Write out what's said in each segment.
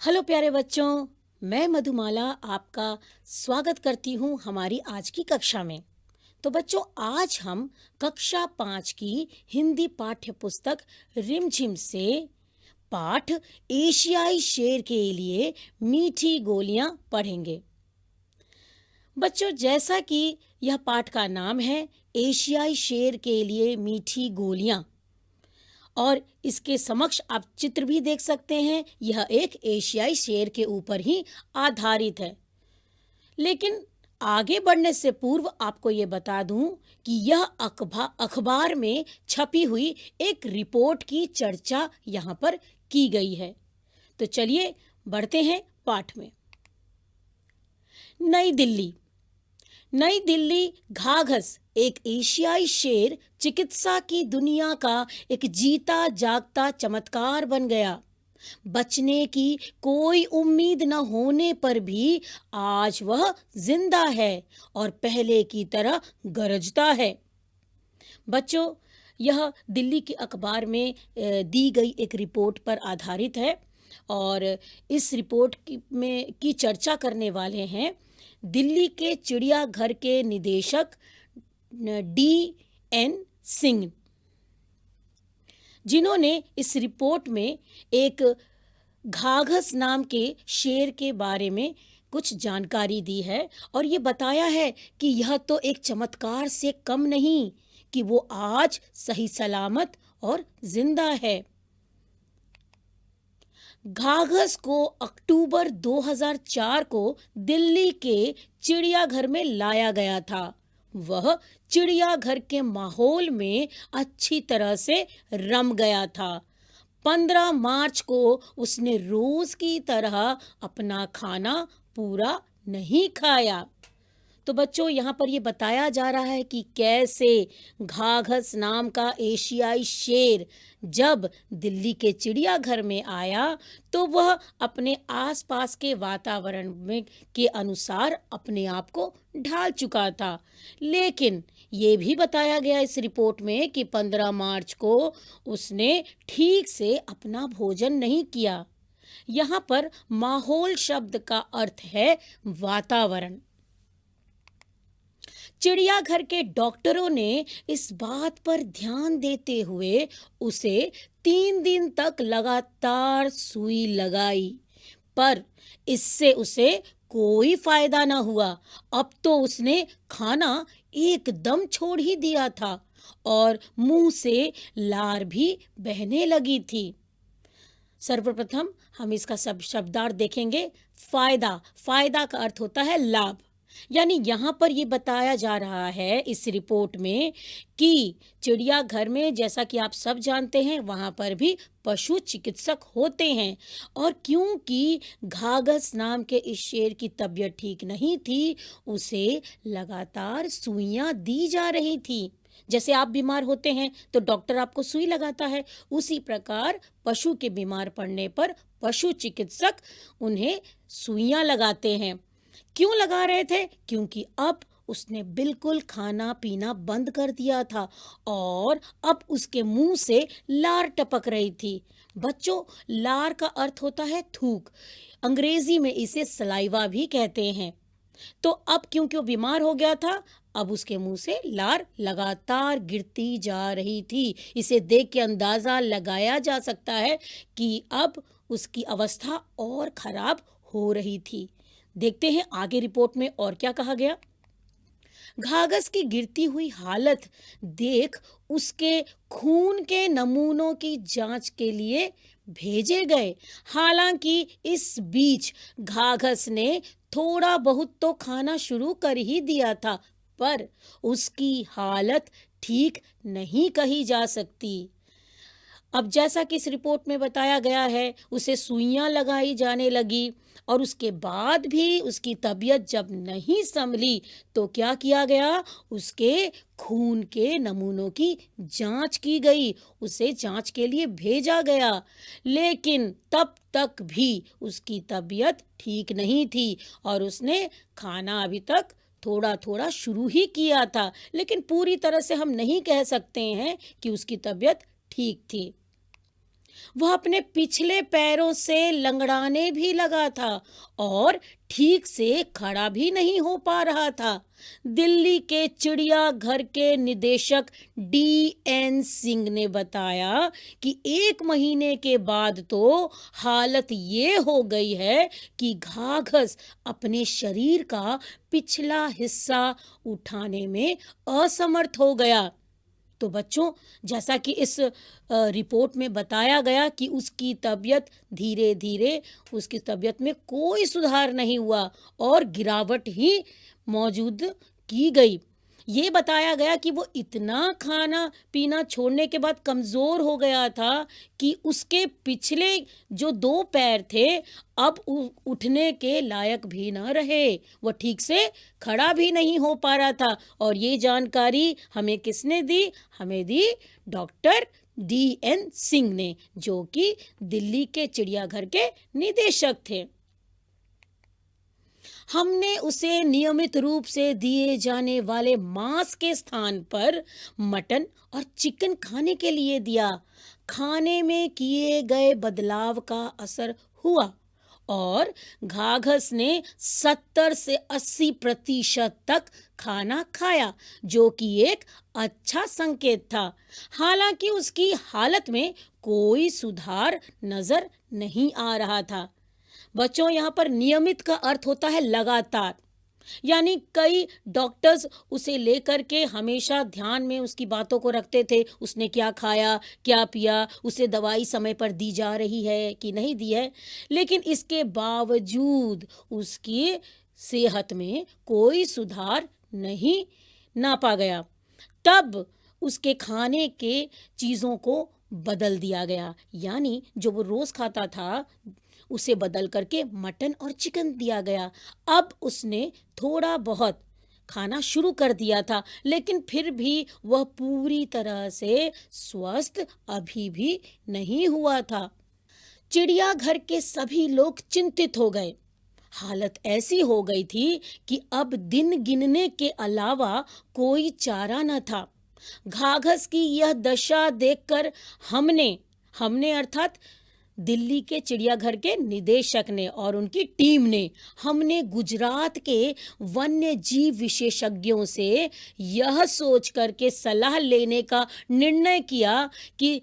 Hello प्यारे बच्चों, मैं मधुमाला आपका स्वागत करती हूँ हमारी आज की कक्षा में। तो बच्चों, आज हम कक्षा 5 की हिंदी पाठ्य पुस्तक रिमझिम से पाठ एशियाई शेर के लिए मीठी गोलियां पढ़ेंगे। बच्चों, जैसा कि यह पाठ का नाम है, एशियाई शेर के लिए मीठी गोलियां, और इसके समक्ष आप चित्र भी देख सकते हैं। यह एक एशियाई शेर के ऊपर ही आधारित है। लेकिन आगे बढ़ने से पूर्व आपको ये बता दूं कि यह अखबार में छपी हुई एक रिपोर्ट की चर्चा यहाँ पर की गई है। तो चलिए बढ़ते हैं पाठ में। नई दिल्ली। नई दिल्ली घाघस एक एशियाई शेर चिकित्सा की दुनिया का एक जीता जागता चमत्कार बन गया। बचने की कोई उम्मीद न होने पर भी आज वह जिंदा है और पहले की तरह गरजता है। बच्चों, यह दिल्ली के अखबार में दी गई एक रिपोर्ट पर आधारित है और इस रिपोर्ट की चर्चा करने वाले हैं दिल्ली के चिड़ियाघर के निदेशक D.N. सिंह, जिन्होंने इस रिपोर्ट में एक घाघस नाम के शेर के बारे में कुछ जानकारी दी है और ये बताया है कि यह तो एक चमत्कार से कम नहीं कि वो आज सही सलामत और जिंदा है। घाघस को अक्टूबर 2004 को दिल्ली के चिड़ियाघर में लाया गया था। वह चिड़ियाघर के माहौल में अच्छी तरह से रम गया था। 15 मार्च को उसने रोज की तरह अपना खाना पूरा नहीं खाया। तो बच्चों, यहाँ पर ये बताया जा रहा है कि कैसे घाघस नाम का एशियाई शेर जब दिल्ली के चिड़ियाघर में आया तो वह अपने आसपास के वातावरण में के अनुसार अपने आप को ढाल चुका था। लेकिन ये भी बताया गया इस रिपोर्ट में कि 15 मार्च को उसने ठीक से अपना भोजन नहीं किया। यहाँ पर माहौल शब्द का अर्थ है वातावरण। चिड़ियाघर के डॉक्टरों ने इस बात पर ध्यान देते हुए उसे 3 दिन तक लगातार सुई लगाई, पर इससे उसे कोई फायदा न हुआ। अब तो उसने खाना एकदम छोड़ ही दिया था और मुंह से लार भी बहने लगी थी। सर्वप्रथम हम इसका सब शब्दार्थ देखेंगे। फायदा। फायदा का अर्थ होता है लाभ। यानी यहाँ पर ये बताया जा रहा है इस रिपोर्ट में कि चिड़ियाघर में, जैसा कि आप सब जानते हैं, वहाँ पर भी पशु चिकित्सक होते हैं और क्योंकि घाघस नाम के इस शेर की तबीयत ठीक नहीं थी, उसे लगातार सुइयां दी जा रही थी। जैसे आप बीमार होते हैं तो डॉक्टर आपको सुई लगाता है, उसी प्रकार पशु के बीमार पड़ने पर पशु चिकित्सक उन्हें सुइयां लगाते हैं। क्यों लगा रहे थे? क्योंकि अब उसने बिल्कुल खाना पीना बंद कर दिया था और अब उसके मुंह से लार टपक रही थी। बच्चों, लार का अर्थ होता है थूक। अंग्रेजी में इसे सलाइवा भी कहते हैं। तो अब क्योंकि वो बीमार हो गया था, अब उसके मुंह से लार लगातार गिरती जा रही थी। इसे देख के अंदाजा लगाया जा सकता है कि अब उसकी अवस्था और खराब हो रही थी। देखते हैं आगे रिपोर्ट में और क्या कहा गया। घाघस की गिरती हुई हालत देख उसके खून के नमूनों की जांच के लिए भेजे गए। हालांकि इस बीच घाघस ने थोड़ा बहुत तो खाना शुरू कर ही दिया था, पर उसकी हालत ठीक नहीं कही जा सकती। अब जैसा कि इस रिपोर्ट में बताया गया है, उसे सुइयां लगाई जाने लगी और उसके बाद भी उसकी तबीयत जब नहीं संभली तो क्या किया गया, उसके खून के नमूनों की जांच की गई, उसे जांच के लिए भेजा गया। लेकिन तब तक भी उसकी तबीयत ठीक नहीं थी और उसने खाना अभी तक थोड़ा थोड़ा शुरू ही किया था, लेकिन पूरी तरह से हम नहीं कह सकते हैं कि उसकी तबीयत ठीक थी। वह अपने पिछले पैरों से लंगड़ाने भी लगा था और ठीक से खड़ा भी नहीं हो पा रहा था। दिल्ली के चिड़ियाघर के निदेशक D.N. सिंह ने बताया कि 1 महीने के बाद तो हालत ये हो गई है कि घाघस अपने शरीर का पिछला हिस्सा उठाने में असमर्थ हो गया। तो बच्चों, जैसा कि इस रिपोर्ट में बताया गया कि उसकी तबीयत धीरे धीरे उसकी तबीयत में कोई सुधार नहीं हुआ और गिरावट ही मौजूद की गई। ये बताया गया कि वो इतना खाना पीना छोड़ने के बाद कमज़ोर हो गया था कि उसके पिछले जो 2 पैर थे अब उठने के लायक भी न रहे। वह ठीक से खड़ा भी नहीं हो पा रहा था। और ये जानकारी हमें किसने दी? हमें दी डॉक्टर D.N. सिंह ने, जो कि दिल्ली के चिड़ियाघर के निदेशक थे। हमने उसे नियमित रूप से दिए जाने वाले मांस के स्थान पर मटन और चिकन खाने के लिए दिया। खाने में किए गए बदलाव का असर हुआ और घाघस ने 70 से 80% तक खाना खाया, जो कि एक अच्छा संकेत था। हालांकि उसकी हालत में कोई सुधार नजर नहीं आ रहा था। बच्चों, यहाँ पर नियमित का अर्थ होता है लगातार। यानी कई डॉक्टर्स उसे लेकर के हमेशा ध्यान में उसकी बातों को रखते थे। उसने क्या खाया, क्या पिया, उसे दवाई समय पर दी जा रही है कि नहीं दी है। लेकिन इसके बावजूद उसकी सेहत में कोई सुधार नहीं नापा गया। तब उसके खाने के चीज़ों को बदल दिया गया। यानी जो वो रोज़ खाता था उसे बदल करके मटन और चिकन दिया गया। अब उसने थोड़ा बहुत खाना शुरू कर दिया था, लेकिन फिर भी वह पूरी तरह से स्वस्थ अभी भी नहीं हुआ था। चिड़ियाघर के सभी लोग चिंतित हो गए। हालत ऐसी हो गई थी कि अब दिन गिनने के अलावा कोई चारा न था। घाघस की यह दशा देखकर हमने अर्थात दिल्ली के चिड़ियाघर के निदेशक ने और उनकी टीम ने हमने गुजरात के वन्य जीव विशेषज्ञों से यह सोच करके सलाह लेने का निर्णय किया कि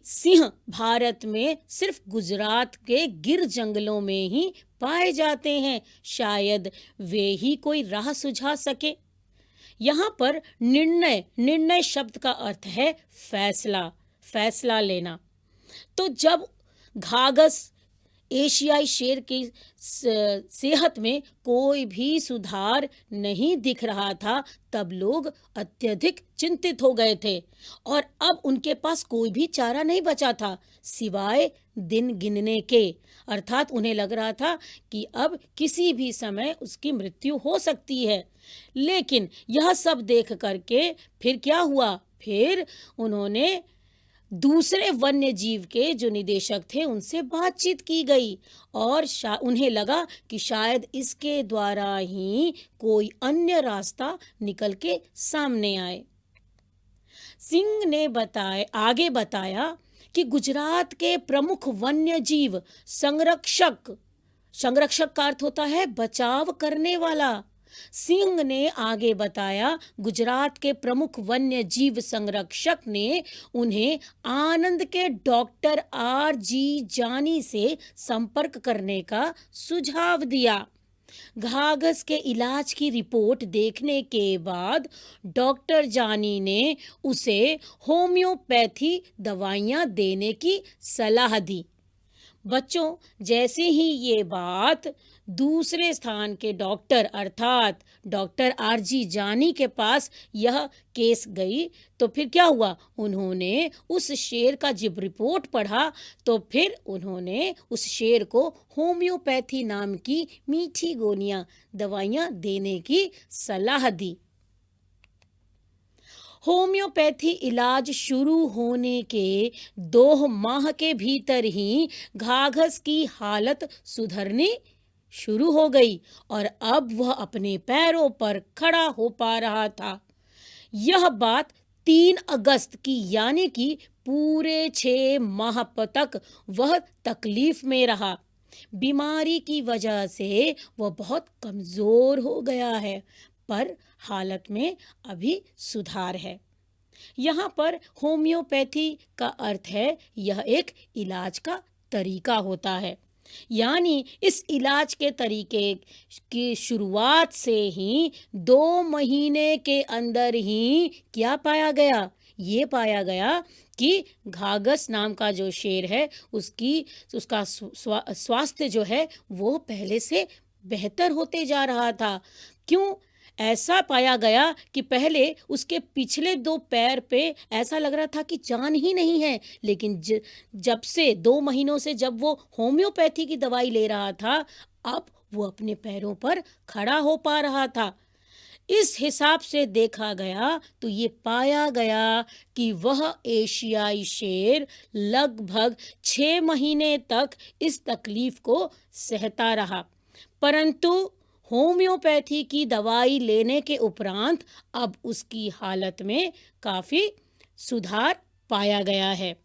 सिंह भारत में सिर्फ गुजरात के गिर जंगलों में ही पाए जाते हैं। शायद वे ही कोई राह सुझा सके। यहाँ पर निर्णय शब्द का अर्थ है फैसला लेना। तो जब घाघस एशियाई शेर की सेहत में कोई भी सुधार नहीं दिख रहा था, तब लोग अत्यधिक चिंतित हो गए थे और अब उनके पास कोई भी चारा नहीं बचा था सिवाय दिन गिनने के। अर्थात उन्हें लग रहा था कि अब किसी भी समय उसकी मृत्यु हो सकती है। लेकिन यह सब देख करके फिर क्या हुआ? फिर उन्होंने दूसरे वन्य जीव के जो निदेशक थे उनसे बातचीत की गई और उन्हें लगा कि शायद इसके द्वारा ही कोई अन्य रास्ता निकल के सामने आए। सिंह ने आगे बताया कि गुजरात के प्रमुख वन्य जीव संरक्षक का अर्थ होता है बचाव करने वाला। सिंह ने आगे बताया, गुजरात के प्रमुख वन्य जीव संरक्षक ने उन्हें आनंद के डॉक्टर R.G. जानी से संपर्क करने का सुझाव दिया। घाघस के इलाज की रिपोर्ट देखने के बाद डॉक्टर जानी ने उसे होम्योपैथी दवाइयां देने की सलाह दी। बच्चों, जैसे ही ये बात दूसरे स्थान के डॉक्टर अर्थात डॉक्टर R.G. जानी के पास यह केस गई, तो फिर क्या हुआ? उन्होंने उस शेर का जब रिपोर्ट पढ़ा तो फिर उन्होंने उस शेर को होम्योपैथी नाम की मीठी गोलियां दवाइयां देने की सलाह दी। होम्योपैथी इलाज शुरू होने के 2 माह के भीतर ही घाघस की हालत सुधरनी शुरू हो गई और अब वह अपने पैरों पर खड़ा हो पा रहा था। यह बात 3 अगस्त की यानी कि पूरे 6 माह तक वह तकलीफ में रहा। बीमारी की वजह से वह बहुत कमजोर हो गया है, पर हालत में अभी सुधार है। यहाँ पर होम्योपैथी का अर्थ है यह एक इलाज का तरीका होता है। यानी इस इलाज के तरीके की शुरुआत से ही 2 महीने के अंदर ही क्या पाया गया? ये पाया गया कि घाघस नाम का जो शेर है उसका स्वास्थ्य जो है वो पहले से बेहतर होते जा रहा था। क्यों? ऐसा पाया गया कि पहले उसके पिछले 2 पैर पे ऐसा लग रहा था कि जान ही नहीं है, लेकिन जब से 2 महीनों से जब वो होम्योपैथी की दवाई ले रहा था, अब वो अपने पैरों पर खड़ा हो पा रहा था। इस हिसाब से देखा गया तो ये पाया गया कि वह एशियाई शेर लगभग 6 महीने तक इस तकलीफ को सहता रहा, परंतु होम्योपैथी की दवाई लेने के उपरांत अब उसकी हालत में काफी सुधार पाया गया है।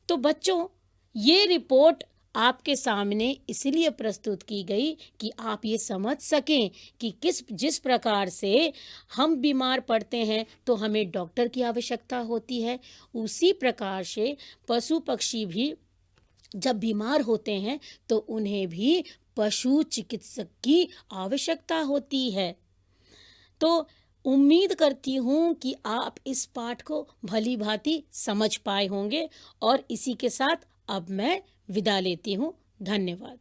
तो बच्चों, ये रिपोर्ट आपके सामने इसलिए प्रस्तुत की गई कि आप ये समझ सकें कि जिस प्रकार से हम बीमार पड़ते हैं तो हमें डॉक्टर की आवश्यकता होती है, उसी प्रकार से पशु पक्षी भी जब बीमार होते हैं तो उन्हें भी पशु चिकित्सक की आवश्यकता होती है। तो उम्मीद करती हूँ कि आप इस पाठ को भली भांति समझ पाए होंगे और इसी के साथ अब मैं विदा लेती हूँ। धन्यवाद।